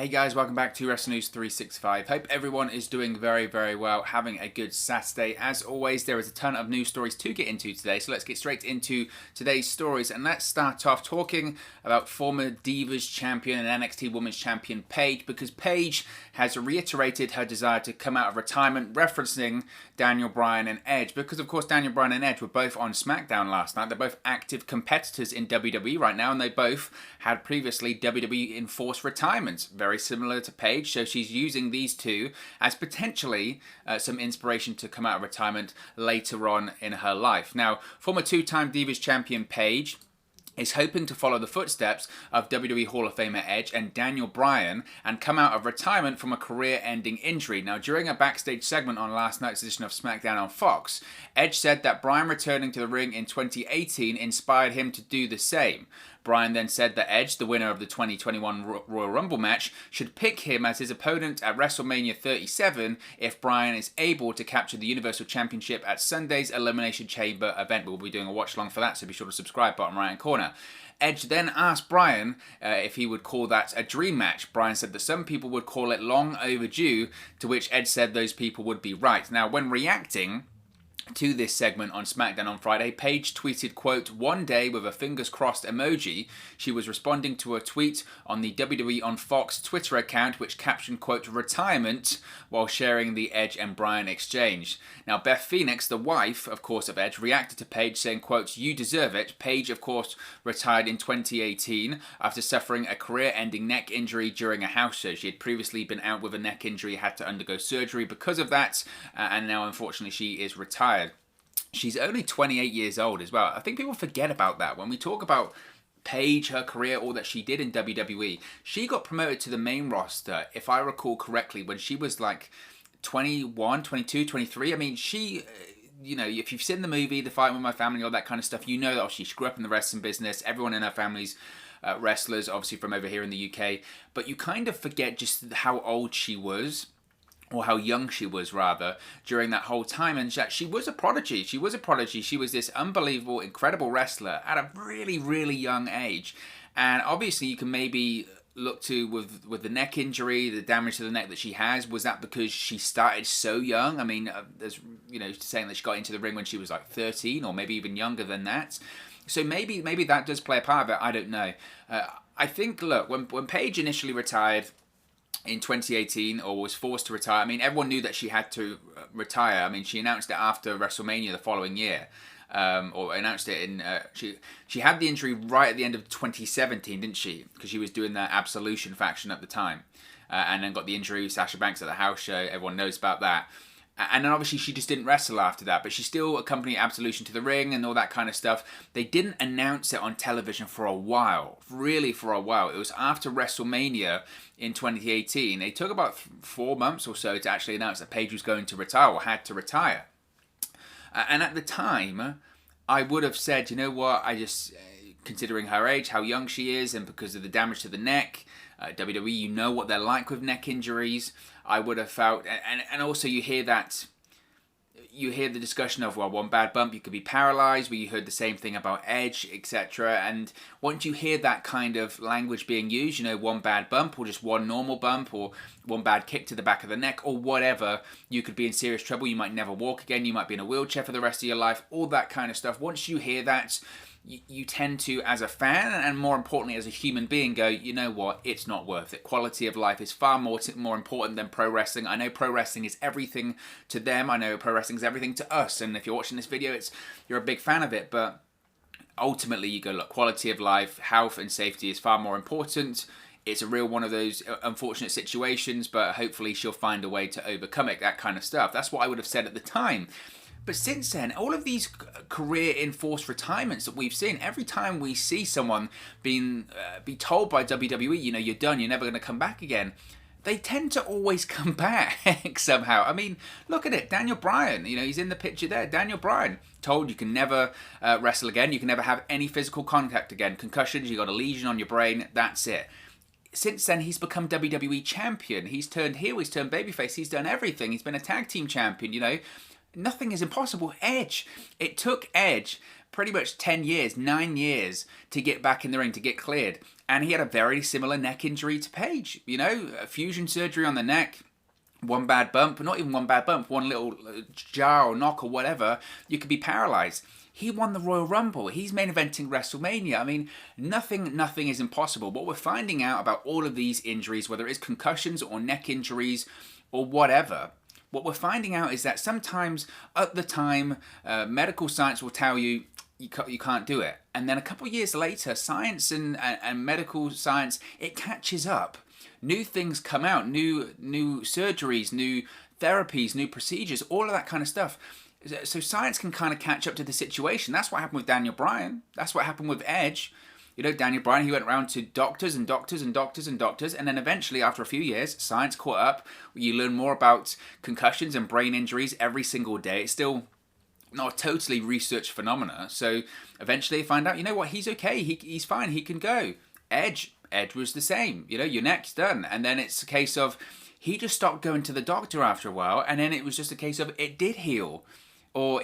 Hey guys, welcome back to Wrestling News 365. Hope everyone is doing very, very well, having a good Saturday. As always, there is a ton of news stories to get into today, so let's get straight into today's stories. And let's start off talking about former Divas Champion and NXT Women's Champion Paige, because Paige has reiterated her desire to come out of retirement, referencing Daniel Bryan and Edge. Because, of course, Daniel Bryan and Edge were both on SmackDown last night. They're both active competitors in WWE right now, and they both had previously WWE enforced retirements. Very similar to Paige, so she's using these two as potentially some inspiration to come out of retirement later on in her life. Now, former two-time Divas Champion Paige is hoping to follow the footsteps of WWE Hall of Famer Edge and Daniel Bryan and come out of retirement from a career-ending injury. Now, during a backstage segment on last night's edition of SmackDown on Fox, Edge said that Bryan returning to the ring in 2018 inspired him to do the same. Bryan then said that Edge, the winner of the 2021 Royal Rumble match, should pick him as his opponent at WrestleMania 37 if Bryan is able to capture the Universal Championship at Sunday's Elimination Chamber event. We'll be doing a watch-along for that, so be sure to subscribe, bottom right-hand corner. Edge then asked Bryan if he would call that a dream match. Bryan said that some people would call it long overdue, to which Edge said those people would be right. Now, when reacting to this segment on SmackDown on Friday, Paige tweeted, quote, "One day with a fingers crossed emoji." She was responding to a tweet on the WWE on Fox Twitter account, which captioned, quote, "retirement," while sharing the Edge and Bryan exchange. Now, Beth Phoenix, the wife, of course, of Edge, reacted to Paige saying, quote, "You deserve it." Paige, of course, retired in 2018 after suffering a career-ending neck injury during a house show. She had previously been out with a neck injury, had to undergo surgery because of that, and now, unfortunately, she is retired. She's only 28 years old as well. I think people forget about that. When we talk about Paige, her career, all that she did in WWE, she got promoted to the main roster, if I recall correctly, when she was like 21, 22, 23. I mean, she, you know, if you've seen the movie, The Fight With My Family, all that kind of stuff, you know that she grew up in the wrestling business. Everyone in her family's wrestlers, obviously from over here in the UK. But you kind of forget just how old she was, or how young she was, rather, during that whole time. And she was a prodigy. She was a prodigy. She was this unbelievable, incredible wrestler at a really, really young age. And obviously, you can maybe look to, with the neck injury, the damage to the neck that she has, was that because she started so young? I mean, there's, you know, saying that she got into the ring when she was like 13, or maybe even younger than that. So maybe that does play a part of it. I don't know. I think, look, when Paige initially retired in 2018, or was forced to retire, I mean, everyone knew that she had to retire. I mean, she announced it after WrestleMania the following year, or announced it in, she had the injury right at the end of 2017, didn't she? Because she was doing that Absolution faction at the time, and then got the injury with Sasha Banks at the house show. Everyone knows about that. And then obviously she just didn't wrestle after that, but she still accompanied Absolution to the ring and all that kind of stuff. They didn't announce it on television for a while, really for a while. It was after WrestleMania in 2018. They took about 4 months or so to actually announce that Paige was going to retire, or had to retire. And at the time, I would have said, you know what, I just, considering her age, how young she is, and because of the damage to the neck, WWE, you know what they're like with neck injuries. I would have felt, and also you hear the discussion of, well, one bad bump, you could be paralyzed, where you heard the same thing about Edge, etc. And once you hear that kind of language being used, you know, one bad bump, or just one normal bump, or one bad kick to the back of the neck, or whatever, you could be in serious trouble. You might never walk again. You might be in a wheelchair for the rest of your life, all that kind of stuff. Once you hear that, you tend to, as a fan, and more importantly as a human being, go, you know what, it's not worth it. Quality of life is far more important than pro wrestling. I know pro wrestling is everything to them. I know pro wrestling is everything to us. And if you're watching this video, you're a big fan of it. But ultimately, you go, look, quality of life, health and safety is far more important. It's a real one of those unfortunate situations, but hopefully she'll find a way to overcome it, that kind of stuff. That's what I would have said at the time. But since then, all of these career enforced retirements that we've seen, every time we see someone be told by WWE, you know, you're done, you're never going to come back again, they tend to always come back somehow. I mean, look at it. Daniel Bryan, you know, he's in the picture there. Daniel Bryan, told you can never wrestle again. You can never have any physical contact again. Concussions, you got a lesion on your brain, that's it. Since then, he's become WWE champion. He's turned heel, he's turned babyface, he's done everything. He's been a tag team champion, you know. Nothing is impossible. Edge. It took Edge pretty much 10 years, 9 years to get back in the ring, to get cleared. And he had a very similar neck injury to Paige. You know, a fusion surgery on the neck, one bad bump, not even one bad bump, one little jar or knock or whatever, you could be paralyzed. He won the Royal Rumble. He's main eventing WrestleMania. I mean, nothing is impossible. What we're finding out about all of these injuries, whether it's concussions or neck injuries or whatever, what we're finding out is that sometimes at the time, medical science will tell you, you can't do it. And then a couple of years later, science and medical science, it catches up. New things come out, new surgeries, new therapies, new procedures, all of that kind of stuff. So science can kind of catch up to the situation. That's what happened with Daniel Bryan. That's what happened with Edge. You know, Daniel Bryan, he went around to doctors and doctors and doctors and doctors, and then eventually, after a few years, science caught up. You learn more about concussions and brain injuries every single day. It's still not a totally researched phenomena. So eventually, you find out, you know what, he's okay. He's fine. He can go. Edge was the same. You know, your neck's done. And then it's a case of he just stopped going to the doctor after a while, and then it was just a case of it did heal. Or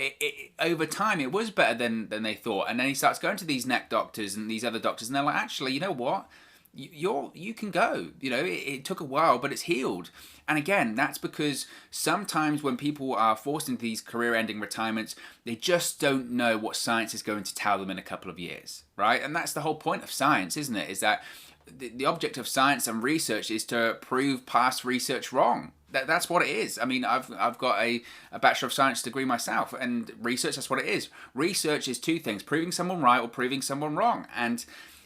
over time, it was better than they thought. And then he starts going to these neck doctors and these other doctors, and they're like, actually, you know what? You can go. You know, it took a while, but it's healed. And again, that's because sometimes when people are forced into these career-ending retirements, they just don't know what science is going to tell them in a couple of years, right? And that's the whole point of science, isn't it? Is that the object of science and research is to prove past research wrong. That's what it is. I mean, I've got a Bachelor of Science degree myself, and research, that's what it is. Research is two things, proving someone right or proving someone wrong. And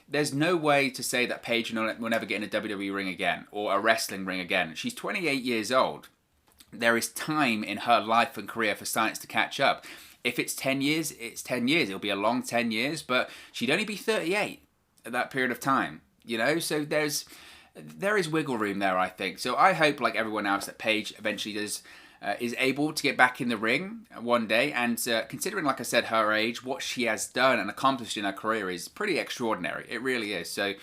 there's no way to say that Paige will never get in a WWE ring again or a wrestling ring again. She's 28 years old. There is time in her life and career for science to catch up. If it's 10 years, it's 10 years. It'll be a long 10 years, but she'd only be 38 at that period of time. You know, so there is wiggle room there, I think. So I hope, like everyone else, that Paige eventually is able to get back in the ring one day. And considering, like I said, her age, what she has done and accomplished in her career is pretty extraordinary. It really is. So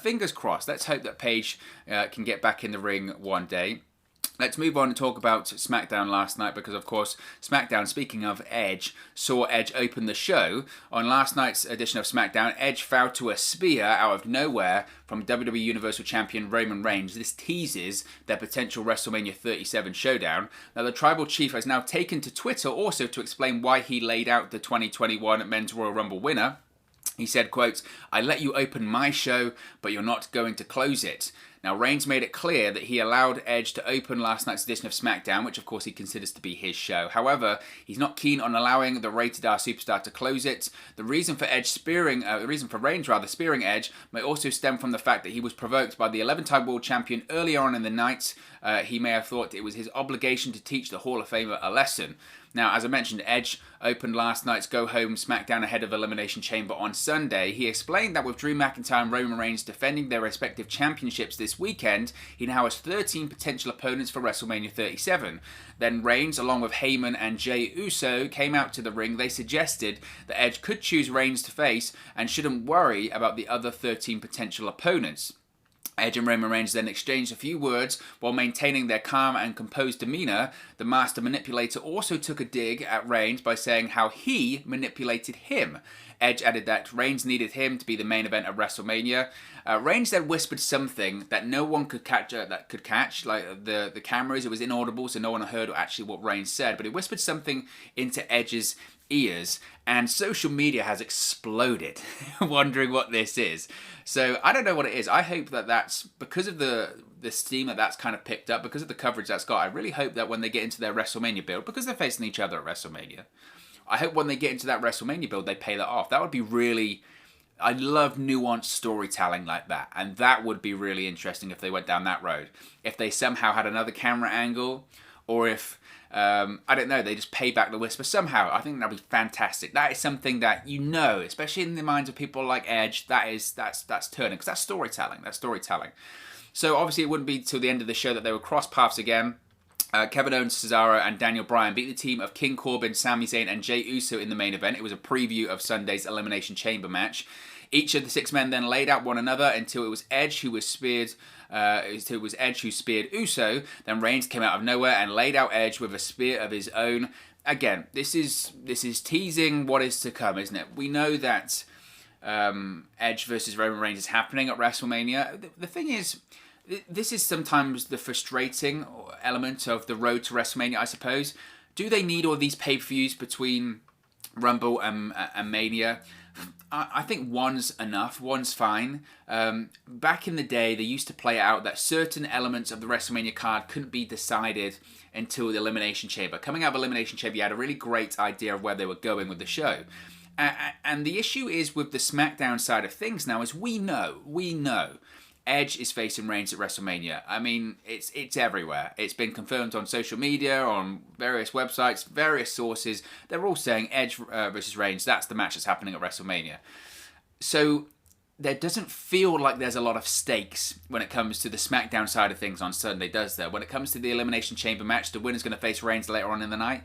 fingers crossed. Let's hope that Paige can get back in the ring one day. Let's move on and talk about SmackDown last night, because, of course, SmackDown, speaking of Edge, saw Edge open the show. On last night's edition of SmackDown, Edge fell to a spear out of nowhere from WWE Universal Champion Roman Reigns. This teases their potential WrestleMania 37 showdown. Now, the Tribal Chief has now taken to Twitter also to explain why he laid out the 2021 Men's Royal Rumble winner. He said, quote, "I let you open my show, but you're not going to close it." Now, Reigns made it clear that he allowed Edge to open last night's edition of SmackDown, which of course he considers to be his show. However, he's not keen on allowing the Rated R superstar to close it. The reason for Reigns spearing Edge may also stem from the fact that he was provoked by the 11-time world champion earlier on in the night. He may have thought it was his obligation to teach the Hall of Famer a lesson. Now, as I mentioned, Edge opened last night's Go Home SmackDown ahead of Elimination Chamber on Sunday. He explained that with Drew McIntyre and Roman Reigns defending their respective championships this weekend, he now has 13 potential opponents for WrestleMania 37. Then Reigns, along with Heyman and Jey Uso, came out to the ring. They suggested that Edge could choose Reigns to face and shouldn't worry about the other 13 potential opponents. Edge and Roman Reigns then exchanged a few words while maintaining their calm and composed demeanor. The Master Manipulator also took a dig at Reigns by saying how he manipulated him. Edge added that Reigns needed him to be the main event of WrestleMania. Reigns then whispered something that no one could catch, like the cameras. It was inaudible, so no one heard actually what Reigns said, but he whispered something into Edge's ears, and social media has exploded wondering what this is. So I don't know what it is. I hope that that's because of the steam that's kind of picked up, because of the coverage that's got. I really hope that when they get into their WrestleMania build, because they're facing each other at WrestleMania, I hope when they get into that WrestleMania build, they pay that off. That would be really... I love nuanced storytelling like that, and that would be really interesting if they went down that road. If they somehow had another camera angle, or if, I don't know, they just pay back the whisper somehow. I think that'd be fantastic. That is something that, you know, especially in the minds of people like Edge, that's turning, because that's storytelling. That's storytelling. So obviously it wouldn't be till the end of the show that they would cross paths again. Kevin Owens, Cesaro, and Daniel Bryan beat the team of King Corbin, Sami Zayn, and Jey Uso in the main event. It was a preview of Sunday's Elimination Chamber match. Each of the six men then laid out one another until it was Edge who was speared. Who speared Uso. Then Reigns came out of nowhere and laid out Edge with a spear of his own. Again, this is teasing what is to come, isn't it? We know that Edge versus Roman Reigns is happening at WrestleMania. The thing is, this is sometimes the frustrating element of the road to WrestleMania, I suppose. Do they need all these pay-per-views between Rumble and Mania? I think one's enough. One's fine. Back in the day, they used to play it out that certain elements of the WrestleMania card couldn't be decided until the Elimination Chamber. Coming out of Elimination Chamber, you had a really great idea of where they were going with the show. And the issue is with the SmackDown side of things now is we know Edge is facing Reigns at WrestleMania. I mean, it's everywhere. It's been confirmed on social media, on various websites, various sources. They're all saying Edge versus Reigns, that's the match that's happening at WrestleMania. So there doesn't feel like there's a lot of stakes when it comes to the SmackDown side of things on Sunday, does there? When it comes to the Elimination Chamber match, the winner's going to face Reigns later on in the night.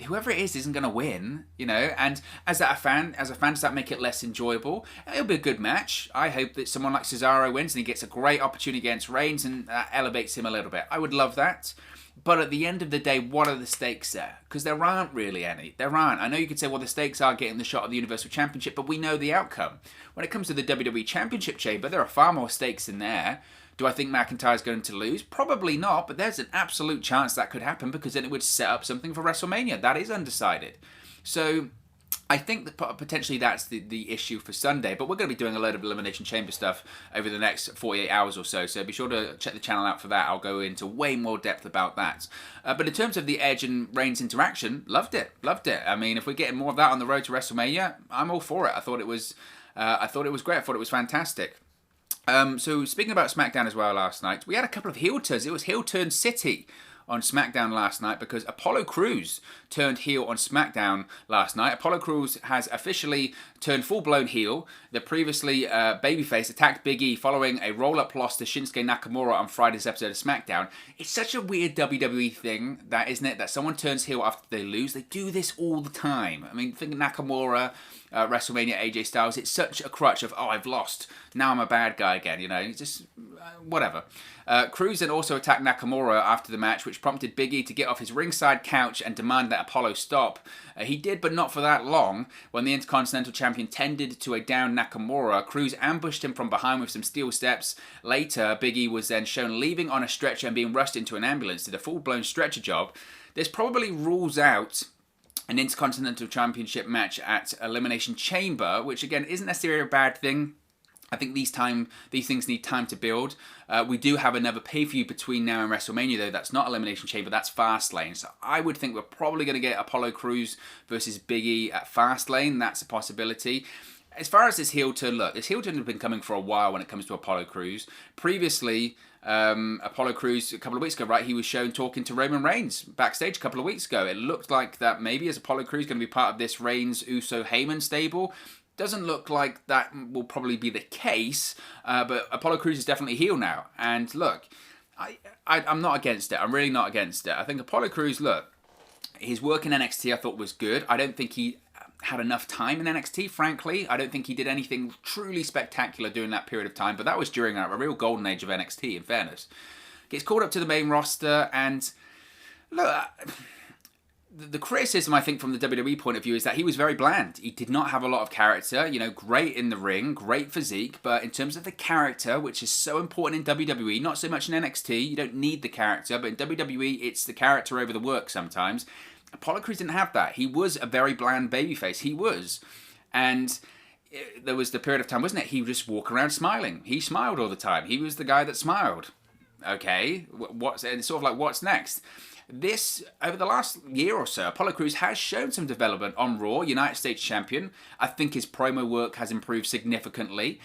Whoever it is isn't going to win, you know, and as a fan, does that make it less enjoyable? It'll be a good match. I hope that someone like Cesaro wins and he gets a great opportunity against Reigns and that elevates him a little bit. I would love that. But at the end of the day, what are the stakes there? Because there aren't really any. There aren't. I know you could say, well, the stakes are getting the shot of the Universal Championship, but we know the outcome. When it comes to the WWE Championship Chamber, there are far more stakes in there. Do I think McIntyre's going to lose? Probably not, but there's an absolute chance that could happen because then it would set up something for WrestleMania. That is undecided. So I think that potentially that's the issue for Sunday, but we're going to be doing a load of Elimination Chamber stuff over the next 48 hours or so, so be sure to check the channel out for that. I'll go into way more depth about that. But in terms of the Edge and Reigns interaction, loved it. I mean, if we're getting more of that on the road to WrestleMania, I'm all for it. I thought it was great. I thought it was fantastic. So speaking about SmackDown as well last night, we had a couple of heel turns. It was heel turn city on SmackDown last night because Apollo Crews turned heel on SmackDown last night. Apollo Crews has officially turned full-blown heel. The previously babyface attacked Big E following a roll-up loss to Shinsuke Nakamura on Friday's episode of SmackDown. It's such a weird WWE thing, that isn't it? That someone turns heel after they lose. They do this all the time. I mean, think of Nakamura, WrestleMania, AJ Styles. It's such a crutch of, oh, I've lost. Now I'm a bad guy again, you know. Just whatever. Crews then also attacked Nakamura after the match, which prompted Big E to get off his ringside couch and demand that Apollo stop. He did, but not for that long. When the Intercontinental Champion tended to a down Nakamura, Crews ambushed him from behind with some steel steps. Later, Big E was then shown leaving on a stretcher and being rushed into an ambulance, did a full-blown stretcher job. This probably rules out an Intercontinental Championship match at Elimination Chamber, which again isn't necessarily a bad thing. I think these things need time to build. We do have another pay-per-view between now and WrestleMania, though. That's not Elimination Chamber, that's Fastlane. So I would think we're probably going to get Apollo Crews versus Big E at Fastlane. That's a possibility. As far as this heel turn, look, this heel turn has been coming for a while when it comes to Apollo Crews. Previously, Apollo Crews, a couple of weeks ago, right, he was shown talking to Roman Reigns backstage a couple of weeks ago. It looked like that maybe as Apollo Crews going to be part of this Reigns, Uso, Heyman stable. Doesn't look like that will probably be the case, but Apollo Crews is definitely heel now. And look, I'm not against it. I'm really not against it. I think Apollo Crews, look, his work in NXT I thought was good. I don't think he had enough time in NXT, frankly. I don't think he did anything truly spectacular during that period of time, but that was during a real golden age of NXT, in fairness. Gets called up to the main roster, and look, the criticism, I think, from the WWE point of view is that he was very bland. He did not have a lot of character, you know, great in the ring, great physique, but in terms of the character, which is so important in WWE, not so much in NXT, you don't need the character, but in WWE, it's the character over the work sometimes. Apollo Crews didn't have that. He was a very bland babyface. He was. And there was the period of time, wasn't it? He would just walk around smiling. He smiled all the time. He was the guy that smiled. Okay, it's sort of like, what's next? This, over the last year or so, Apollo Crews has shown some development on Raw, United States Champion. I think his promo work has improved significantly.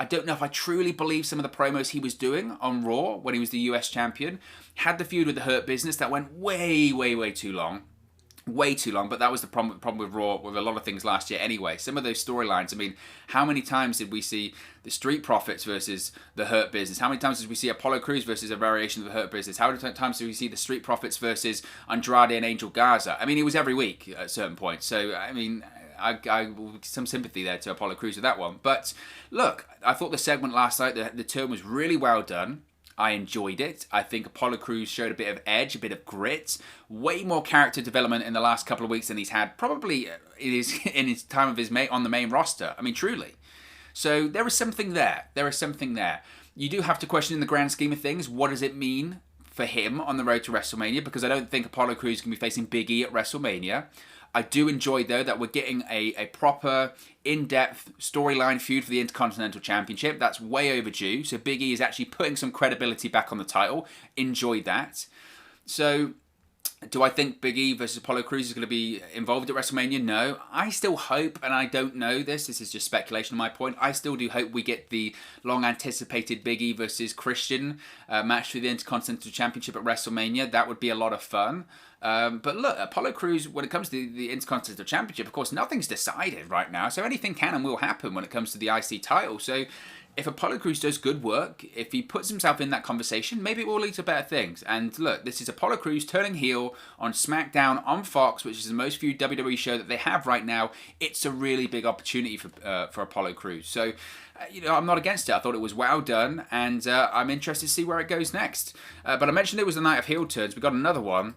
I don't know if I truly believe some of the promos he was doing on Raw when he was the US Champion. Had the feud with the Hurt Business that went way, way, way too long. Way too long, but that was the problem with Raw with a lot of things last year anyway. Some of those storylines, I mean, how many times did we see the Street Profits versus the Hurt Business? How many times did we see Apollo Crews versus a variation of the Hurt Business? How many times did we see the Street Profits versus Andrade and Angel Garza? I mean, it was every week at a certain point. So, I mean, I some sympathy there to Apollo Crews with that one. But look, I thought the segment last night, the turn was really well done. I enjoyed it. I think Apollo Crews showed a bit of edge, a bit of grit, way more character development in the last couple of weeks than he's had probably in his time of his mate on the main roster. I mean, truly. So there is something there. There is something there. You do have to question in the grand scheme of things, what does it mean for him on the road to WrestleMania? Because I don't think Apollo Crews can be facing Big E at WrestleMania. I do enjoy, though, that we're getting a proper, in-depth storyline feud for the Intercontinental Championship. That's way overdue. So Big E is actually putting some credibility back on the title. Enjoy that. So do I think Big E versus Apollo Crews is going to be involved at WrestleMania? No. I still hope, and I don't know this is just speculation on my point, I still do hope we get the long-anticipated Big E versus Christian match for the Intercontinental Championship at WrestleMania. That would be a lot of fun. But look, Apollo Crews, when it comes to the Intercontinental Championship, of course, nothing's decided right now. So anything can and will happen when it comes to the IC title. So if Apollo Crews does good work, if he puts himself in that conversation, maybe it will lead to better things. And look, this is Apollo Crews turning heel on SmackDown on Fox, which is the most viewed WWE show that they have right now. It's a really big opportunity for Apollo Crews. So, I'm not against it. I thought it was well done, and I'm interested to see where it goes next. But I mentioned it was the night of heel turns. We got another one.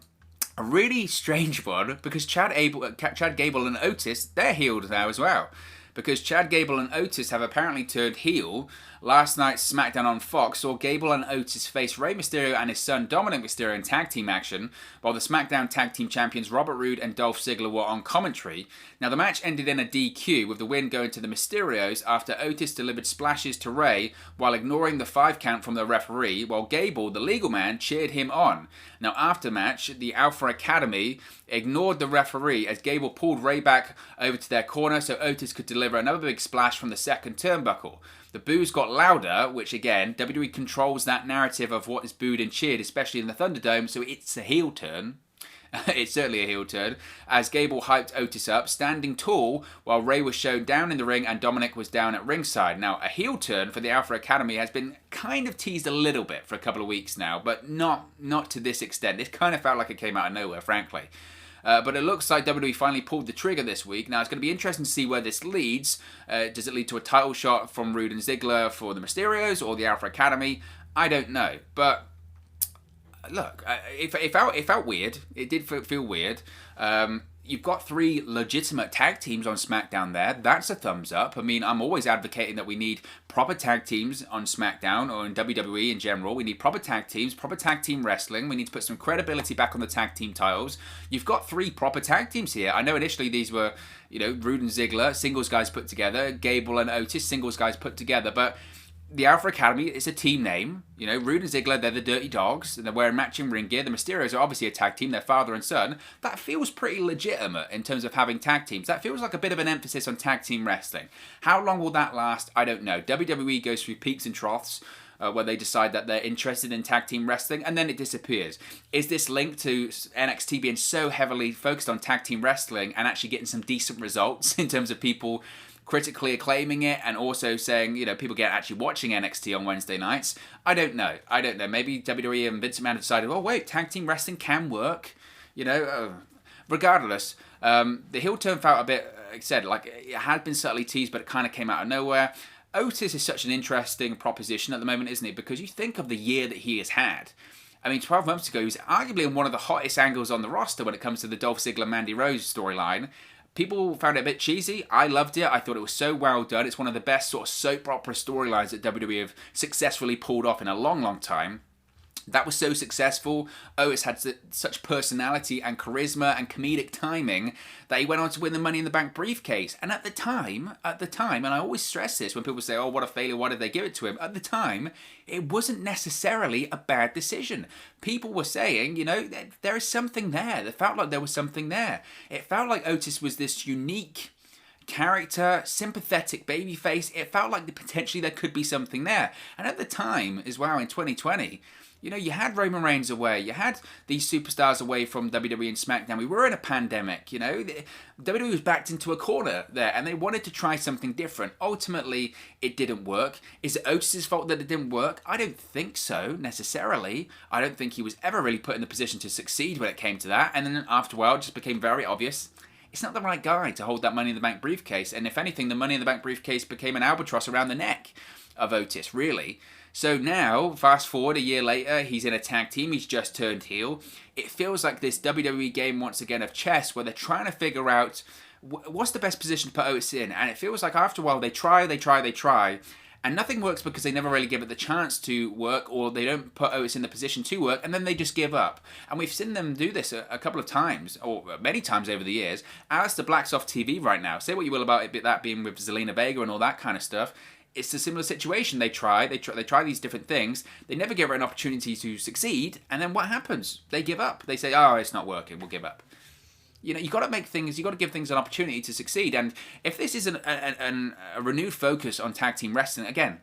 A really strange one, because Chad Gable and Otis, they're healed now as well. Because Chad Gable and Otis have apparently turned heel. Last night's SmackDown on Fox saw Gable and Otis face Rey Mysterio and his son Dominic Mysterio in tag team action, while the SmackDown tag team champions Robert Roode and Dolph Ziggler were on commentary. Now the match ended in a DQ, with the win going to the Mysterios after Otis delivered splashes to Rey while ignoring the 5 count from the referee, while Gable, the legal man, cheered him on. Now after match, the Alpha Academy ignored the referee as Gable pulled Rey back over to their corner so Otis could deliver another big splash from the second turnbuckle. The boos got louder, which again, WWE controls that narrative of what is booed and cheered, especially in the Thunderdome, so it's a heel turn. It's certainly a heel turn, as Gable hyped Otis up, standing tall, while Rey was shown down in the ring and Dominic was down at ringside. Now, a heel turn for the Alpha Academy has been kind of teased a little bit for a couple of weeks now, but not to this extent. It kind of felt like it came out of nowhere, frankly. But it looks like WWE finally pulled the trigger this week. Now, it's going to be interesting to see where this leads. Does it lead to a title shot from Roode and Ziggler for the Mysterios or the Alpha Academy? I don't know. But look, it felt weird. It did feel weird. You've got 3 legitimate tag teams on SmackDown there. That's a thumbs up. I mean, I'm always advocating that we need proper tag teams on SmackDown or in WWE in general. We need proper tag teams, proper tag team wrestling. We need to put some credibility back on the tag team titles. You've got 3 proper tag teams here. I know initially these were, Roode and Ziggler, singles guys put together. Gable and Otis, singles guys put together. But the Alpha Academy is a team name. Roode and Ziggler, they're the Dirty Dogs, and they're wearing matching ring gear. The Mysterios are obviously a tag team, they're father and son. That feels pretty legitimate in terms of having tag teams. That feels like a bit of an emphasis on tag team wrestling. How long will that last? I don't know. WWE goes through peaks and troughs where they decide that they're interested in tag team wrestling, and then it disappears. Is this linked to NXT being so heavily focused on tag team wrestling and actually getting some decent results in terms of people critically acclaiming it and also saying, people get actually watching NXT on Wednesday nights? I don't know. Maybe WWE and Vince McMahon have decided, oh wait, tag team wrestling can work. Regardless, the heel turn felt a bit, like I said, like it had been subtly teased, but it kind of came out of nowhere. Otis is such an interesting proposition at the moment, isn't he? Because you think of the year that he has had. I mean, 12 months ago, he was arguably in one of the hottest angles on the roster when it comes to the Dolph Ziggler-Mandy Rose storyline. People found it a bit cheesy. I loved it. I thought it was so well done. It's one of the best sort of soap opera storylines that WWE have successfully pulled off in a long, long time. That was so successful. Otis had such personality and charisma and comedic timing that he went on to win the Money in the Bank briefcase. And at the time, and I always stress this when people say, oh, what a failure, why did they give it to him? At the time, it wasn't necessarily a bad decision. People were saying, there is something there. It felt like there was something there. It felt like Otis was this unique character, sympathetic babyface. It felt like potentially there could be something there. And at the time as well, in 2020, you had Roman Reigns away. You had these superstars away from WWE and SmackDown. We were in a pandemic, WWE was backed into a corner there, and they wanted to try something different. Ultimately, it didn't work. Is it Otis' fault that it didn't work? I don't think so, necessarily. I don't think he was ever really put in the position to succeed when it came to that. And then after a while, it just became very obvious it's not the right guy to hold that Money in the Bank briefcase. And if anything, the Money in the Bank briefcase became an albatross around the neck of Otis, really. So now, fast forward a year later, he's in a tag team, he's just turned heel. It feels like this WWE game once again of chess where they're trying to figure out what's the best position to put Otis in. And it feels like after a while they try, and nothing works because they never really give it the chance to work, or they don't put Otis in the position to work, and then they just give up. And we've seen them do this a couple of times, or many times over the years. Aleister Black's off TV right now. Say what you will about it, that being with Zelina Vega and all that kind of stuff. It's a similar situation. They try these different things. They never give her an opportunity to succeed, and then what happens? They give up. They say, "Oh, it's not working. We'll give up." You know, you got to give things an opportunity to succeed. And if this is a renewed focus on tag team wrestling, again,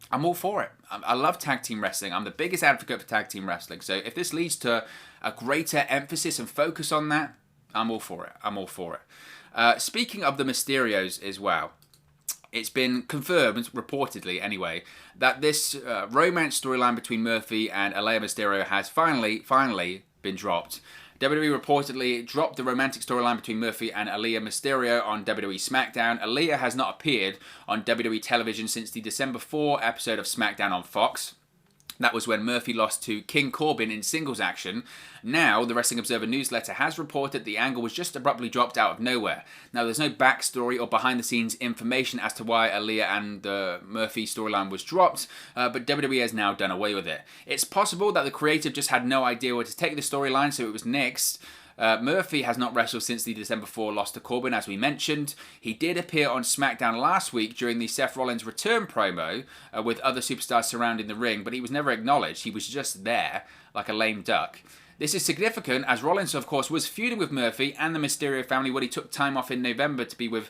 I'm all for it. I love tag team wrestling. I'm the biggest advocate for tag team wrestling. So if this leads to a greater emphasis and focus on that, I'm all for it. Speaking of the Mysterios as well, it's been confirmed, reportedly anyway, that this romance storyline between Murphy and AALYAH Mysterio has finally been dropped. WWE reportedly dropped the romantic storyline between Murphy and AALYAH Mysterio on WWE SmackDown. AALYAH has not appeared on WWE television since the December 4 episode of SmackDown on Fox. That was when Murphy lost to King Corbin in singles action. Now, the Wrestling Observer newsletter has reported the angle was just abruptly dropped out of nowhere. Now, there's no backstory or behind-the-scenes information as to why AALYAH and the Murphy storyline was dropped, but WWE has now done away with it. It's possible that the creative just had no idea where to take the storyline, so it was nixed. Murphy has not wrestled since the December 4 loss to Corbin, as we mentioned. He did appear on SmackDown last week during the Seth Rollins return promo with other superstars surrounding the ring, but he was never acknowledged. He was just there, like a lame duck. This is significant as Rollins, of course, was feuding with Murphy and the Mysterio family when he took time off in November to be with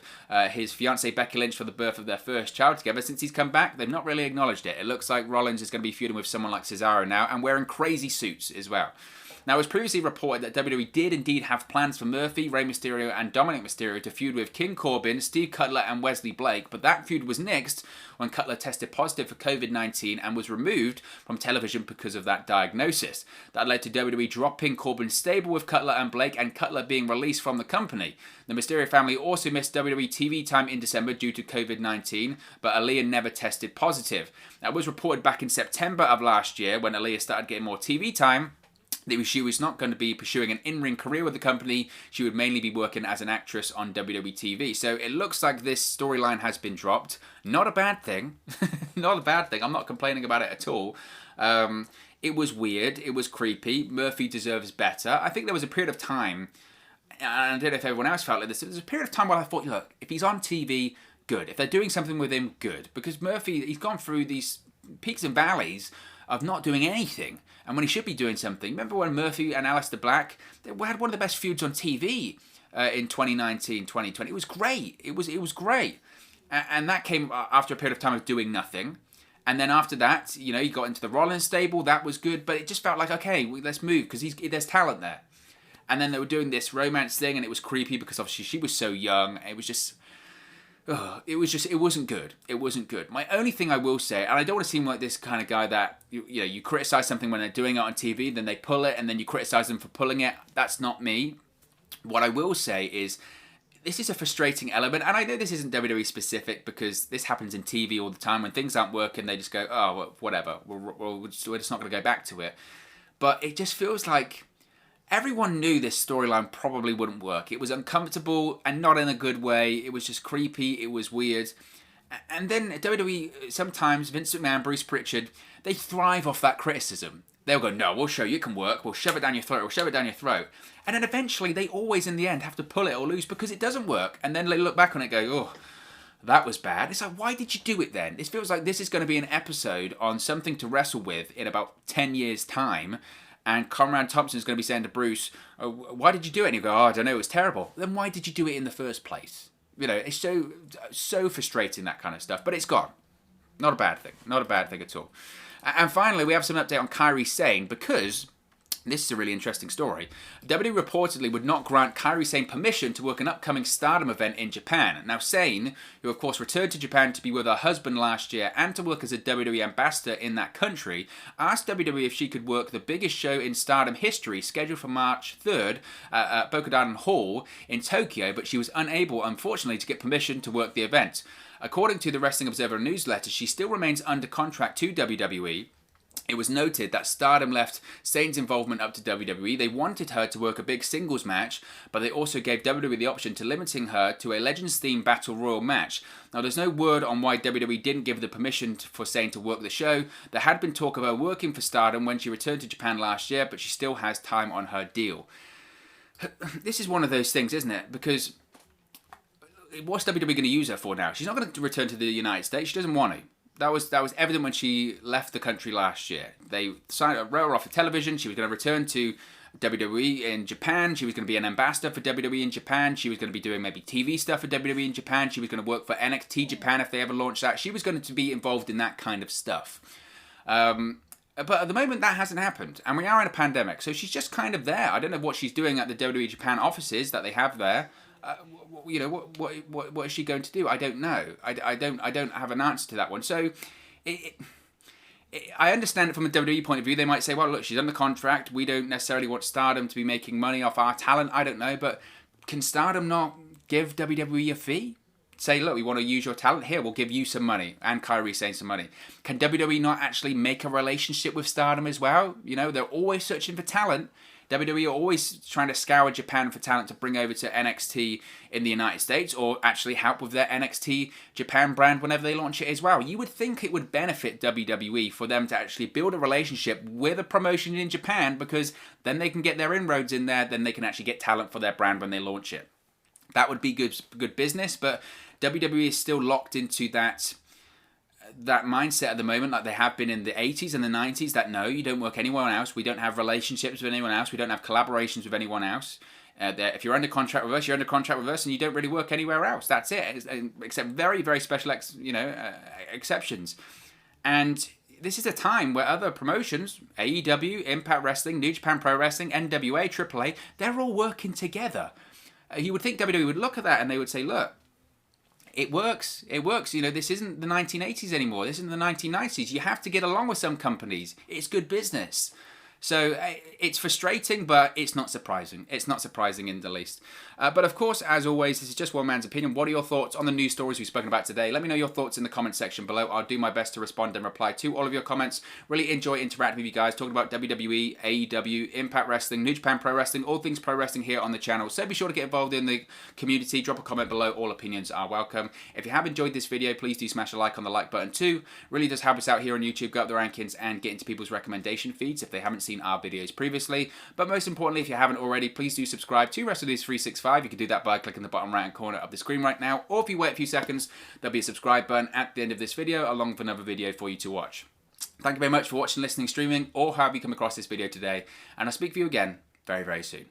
his fiancée Becky Lynch for the birth of their first child together. Since he's come back, they've not really acknowledged it. It looks like Rollins is going to be feuding with someone like Cesaro now and wearing crazy suits as well. Now, it was previously reported that WWE did indeed have plans for Murphy, Rey Mysterio, and Dominic Mysterio to feud with King Corbin, Steve Cutler, and Wesley Blake, but that feud was nixed when Cutler tested positive for COVID-19 and was removed from television because of that diagnosis. That led to WWE dropping Corbin's stable with Cutler and Blake, and Cutler being released from the company. The Mysterio family also missed WWE TV time in December due to COVID-19, but AALYAH never tested positive. That was reported back in September of last year when AALYAH started getting more TV time. She was not going to be pursuing an in-ring career with the company. She would mainly be working as an actress on WWE TV. So it looks like this storyline has been dropped. Not a bad thing. Not a bad thing. I'm not complaining about it at all. It was weird. It was creepy. Murphy deserves better. I think there was a period of time, and I don't know if everyone else felt like this, there was a period of time where I thought, look, if he's on TV, good. If they're doing something with him, good. Because Murphy, he's gone through these peaks and valleys of not doing anything, and when he should be doing something. Remember when Murphy and Aleister Black, they had one of the best feuds on TV in 2019, 2020. It was great. It was great. And that came after a period of time of doing nothing. And then after that, you know, he got into the Rollins stable. That was good, but it just felt like, okay, let's move, because there's talent there. And then they were doing this romance thing, and it was creepy because obviously she was so young. It was just... it wasn't good. It wasn't good. My only thing I will say, and I don't want to seem like this kind of guy that, you criticize something when they're doing it on TV, then they pull it, and then you criticize them for pulling it. That's not me. What I will say is, this is a frustrating element, and I know this isn't WWE specific because this happens in TV all the time. When things aren't working, they just go, oh, well, whatever. We're just not going to go back to it. But it just feels like everyone knew this storyline probably wouldn't work. It was uncomfortable and not in a good way. It was just creepy. It was weird. And then WWE, sometimes, Vince McMahon, Bruce Pritchard, they thrive off that criticism. They'll go, no, we'll show you it can work. We'll shove it down your throat. We'll shove it down your throat. And then eventually, they always, in the end, have to pull it or lose because it doesn't work. And then they look back on it and go, oh, that was bad. It's like, why did you do it then? It feels like this is going to be an episode on something to wrestle with in about 10 years' time. And Conrad Thompson's going to be saying to Bruce, oh, why did you do it? And you go, oh, I don't know, it was terrible. Then why did you do it in the first place? You know, it's so frustrating, that kind of stuff. But it's gone. Not a bad thing. Not a bad thing at all. And finally, we have some update on KAIRI SANE, because This is a really interesting story. WWE reportedly would not grant KAIRI SANE permission to work an upcoming Stardom event in Japan. Now SANE, who of course returned to Japan to be with her husband last year and to work as a WWE ambassador in that country, asked WWE if she could work the biggest show in Stardom history, scheduled for March 3rd at Bokodan Hall in Tokyo, but she was unable, unfortunately, to get permission to work the event. According to the Wrestling Observer newsletter, she still remains under contract to WWE. It was noted that Stardom left SANE's involvement up to WWE. They wanted her to work a big singles match, but they also gave WWE the option to limiting her to a Legends-themed Battle Royal match. Now, there's no word on why WWE didn't give the permission for SANE to work the show. There had been talk of her working for Stardom when she returned to Japan last year, but she still has time on her deal. This is one of those things, isn't it? Because what's WWE going to use her for now? She's not going to return to the United States. She doesn't want to. That was evident when she left the country wrote her off the television. She was going to return to WWE in Japan. She was going to be an ambassador for WWE in Japan. She was going to be doing maybe TV stuff for WWE in Japan. She was going to work for NXT Japan if they ever launched that. She was going to be involved in that kind of stuff. But at the moment, that hasn't happened. And we are in a pandemic. So she's just kind of there. I don't know what she's doing at the WWE Japan offices that they have there. What is she going to do? I don't know. I don't have an answer to that one. So, I understand it from a WWE point of view. They might say, well, look, she's under contract. We don't necessarily want Stardom to be making money off our talent. I don't know, but can Stardom not give WWE a fee? Say, look, we want to use your talent. Here, we'll give you some money. And KAIRI SANE some money. Can WWE not actually make a relationship with Stardom as well? You know, they're always searching for talent. WWE are always trying to scour Japan for talent to bring over to NXT in the United States, or actually help with their NXT Japan brand whenever they launch it as well. You would think it would benefit WWE for them to actually build a relationship with a promotion in Japan, because then they can get their inroads in there, then they can actually get talent for their brand when they launch it. That would be good business, but WWE is still locked into that mindset at the moment, like they have been in the 80s and the 90s, that no, you don't work anywhere else. We don't have relationships with anyone else. We don't have collaborations with anyone else. If you're under contract with us, you're under contract with us, and you don't really work anywhere else. That's it, except very, very special, exceptions. And this is a time where other promotions, AEW, Impact Wrestling, New Japan Pro Wrestling, NWA, AAA, they're all working together. You would think WWE would look at that and they would say, look, it works. It works. You know, this isn't the 1980s anymore. This isn't the 1990s. You have to get along with some companies. It's good business. So it's frustrating, but it's not surprising. It's not surprising in the least. But of course, as always, this is just one man's opinion. What are your thoughts on the news stories we've spoken about today? Let me know your thoughts in the comment section below. I'll do my best to respond and reply to all of your comments. Really enjoy interacting with you guys, talking about WWE, AEW, Impact Wrestling, New Japan Pro Wrestling, all things pro wrestling here on the channel. So be sure to get involved in the community. Drop a comment below. All opinions are welcome. If you have enjoyed this video, please do smash a like on the like button too. Really does help us out here on YouTube, go up the rankings and get into people's recommendation feeds if they haven't seen our videos previously. But most importantly, if you haven't already, please do subscribe to WrestleNews365. You can do that by clicking the bottom right hand corner of the screen right now, or if you wait a few seconds, there'll be a subscribe button at the end of this video along with another video for you to watch. Thank you very much for watching, listening, streaming, or however you come across this video today, and I'll speak to you again very, very soon.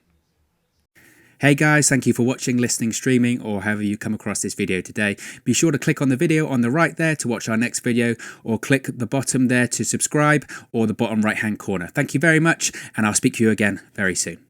Hey guys, thank you for watching, listening, streaming, or however you come across this video today. Be sure to click on the video on the right there to watch our next video, or click the bottom there to subscribe, or the bottom right hand corner. Thank you very much, and I'll speak to you again very soon.